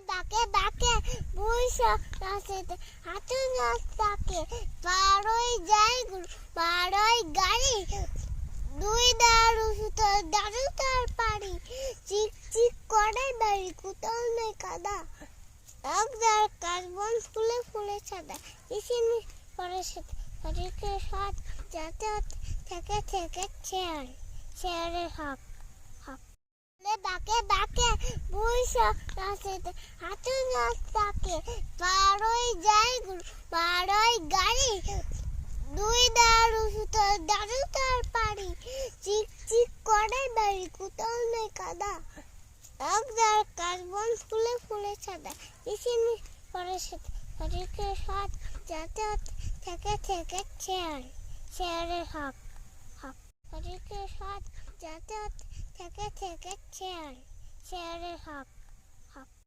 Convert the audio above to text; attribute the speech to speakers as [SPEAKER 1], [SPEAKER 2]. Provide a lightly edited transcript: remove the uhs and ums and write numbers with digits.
[SPEAKER 1] ডাকে ডাকে বুইসা নাচেতে হাঁটু নাচ ডাকে পারই যায় পারই গাড়ি দুই দাঁড়ু সুতো দাঁড়ু তার পারি চিক চিক করে বাড়ি কোথাও নেই কাদা এক দাঁড় কার্বন ফুলে ফুলে সাদা ইসিনি পরে শরীরকে সাত যাতে থেকে থেকে চেয়ার চেয়ারের হক হক ডাকে ডাকে বুইসা নাচেতে হাঁটু নাচ ডাকে পারই যায় পারই গাড়ি দুই দাঁড়ু সুতো দাঁড়ু তার পারি চিক চিক করে বাড়ি কোথাও নেই কাদা এক দাঁড় কার্বন ফুলে ফুলে সাদা ইসিনি পরে শরীরকে সাত যাতে থেকে থেকে চেয়ার চেয়ারের হক হক শরীরকে সাত যাতে থেকে থেকে চেয়ার চেয়ারের হক হক